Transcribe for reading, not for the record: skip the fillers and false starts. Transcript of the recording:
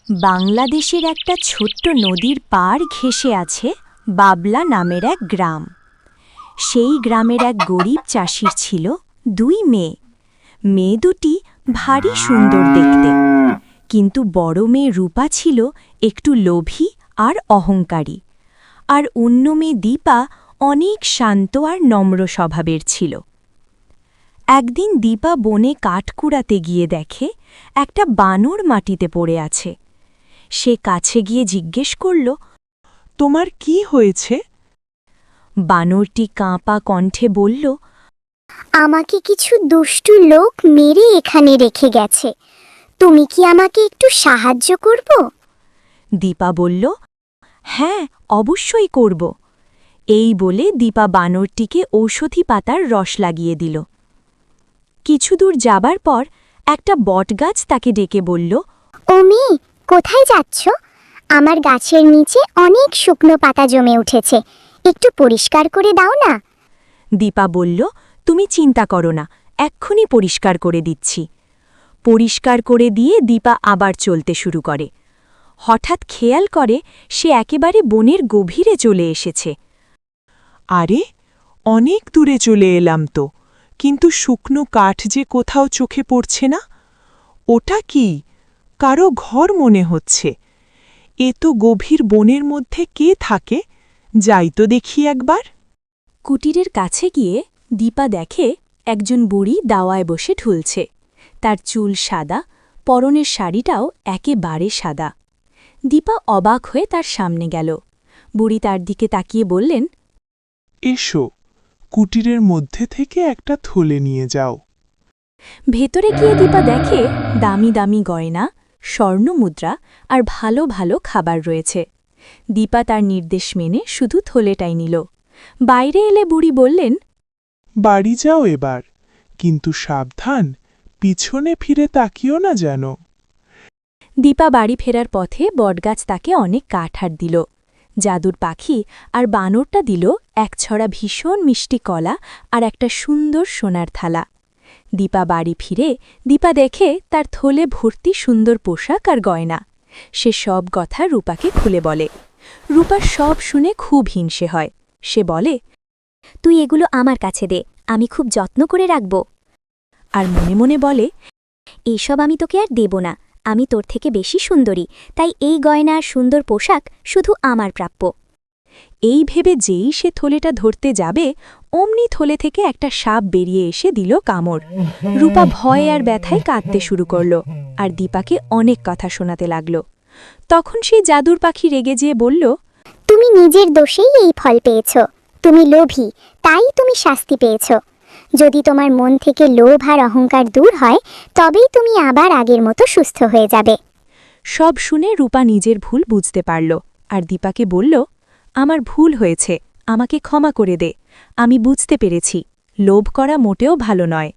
বাংলাদেশের একটা ছোট্ট নদীর পাড় ঘেঁষে আছে বাবলা নামের এক গ্রাম। সেই গ্রামের এক গরিব চাষির ছিল দুই মেয়ে। মেয়ে দুটি ভারী সুন্দর দেখতে, কিন্তু বড় মেয়ে রূপা ছিল একটু লোভী আর অহংকারী, আর অন্য মেয়ে দীপা অনেক শান্ত আর নম্র স্বভাবের ছিল। একদিন দীপা বনে কাঠ কুড়াতে গিয়ে দেখে একটা বানর মাটিতে পড়ে আছে। সে কাছে গিয়ে জিজ্ঞেস করল, তোমার কি হয়েছে? বানরটি কাঁপা কণ্ঠে বলল, আমাকে কিছু দুষ্টু লোক মেরে এখানে রেখে গেছে। তুমি কি আমাকে একটু সাহায্য করব? দীপা বলল, হ্যাঁ, অবশ্যই করব। এই বলে দীপা বানরটিকে ঔষধি পাতার রস লাগিয়ে দিল। কিছু দূর যাবার পর একটা বটগাছ তাকে ডেকে বলল, ও মেয়ে, কোথায় যাচ্ছ? আমার গাছের নিচে অনেক শুকনো পাতা জমে উঠেছে, একটু পরিষ্কার করে দাও না। দীপা বলল, তুমি চিন্তা করো না, এক্ষুনি পরিষ্কার করে দিচ্ছি। পরিষ্কার করে দিয়ে দীপা আবার চলতে শুরু করে। হঠাৎ খেয়াল করে সে একেবারে বনের গভীরে চলে এসেছে। আরে, অনেক দূরে চলে এলাম তো, কিন্তু শুকনো কাঠ যে কোথাও চোখে পড়ছে না। ওটা কি? কারো ঘর মনে হচ্ছে। এ তো গভীর বনের মধ্যে কে থাকে? যাই তো দেখি একবার। কুটিরের কাছে গিয়ে দীপা দেখে একজন বুড়ি দাওয়ায় বসে ঠুলছে। তার চুল সাদা, পরনের শাড়িটাও একেবারে সাদা। দীপা অবাক হয়ে তার সামনে গেল। বুড়ি তার দিকে তাকিয়ে বললেন, এসো, কুটিরের মধ্যে থেকে একটা থলে নিয়ে যাও। ভেতরে গিয়ে দীপা দেখে দামি দামি গয়না, স্বর্ণমুদ্রা আর ভালো ভালো খাবার রয়েছে। দীপা তার নির্দেশ মেনে শুধু থলেটাই নিল। বাইরে এলে বুড়ি বললেন, বাড়ি যাও এবার, কিন্তু সাবধান, পিছনে ফিরে তাকিও না যেন। দীপা বাড়ি ফেরার পথে বটগাছ তাকে অনেক কাঠার দিল। জাদুর পাখি আর বানরটা দিল এক ছড়া ভীষণ মিষ্টি কলা আর একটা সুন্দর সোনার থালা। দীপা বাড়ি ফিরে দীপা দেখে তার থলে ভর্তি সুন্দর পোশাক আর গয়না। সে সব কথা রূপাকে খুলে বলে। রূপা সব শুনে খুব হিংসে হয়। সে বলে, তুই এগুলো আমার কাছে দে, আমি খুব যত্ন করে রাখব। আর মনে মনে বলে, এইসব আমি তোকে আর দেব না, আমি তোর থেকে বেশি সুন্দরী, তাই এই গয়না আর সুন্দর পোশাক শুধু আমার প্রাপ্য। এই ভেবে যেই সে থলেটা ধরতে যাবে, অমনি থলে থেকে একটা সাপ বেরিয়ে এসে দিল কামড়। রূপা ভয়ে আর ব্যথায় কাঁদতে শুরু করল, আর দীপাকে অনেক কথা শোনাতে লাগল। তখন সেই জাদুর পাখি রেগে যেয়ে বলল, তুমি নিজের দোষেই এই ফল পেয়েছ। তুমি লোভী, তাই তুমি শাস্তি পেয়েছ। যদি তোমার মন থেকে লোভ আর অহংকার দূর হয়, তবেই তুমি আবার আগের মতো সুস্থ হয়ে যাবে। সব শুনে রূপা নিজের ভুল বুঝতে পারল, আর দীপাকে বলল, আমার ভুল হয়েছে, আমাকে ক্ষমা করে দে। আমি বুঝতে পেরেছি, লোভ করা মোটেও ভালো নয়।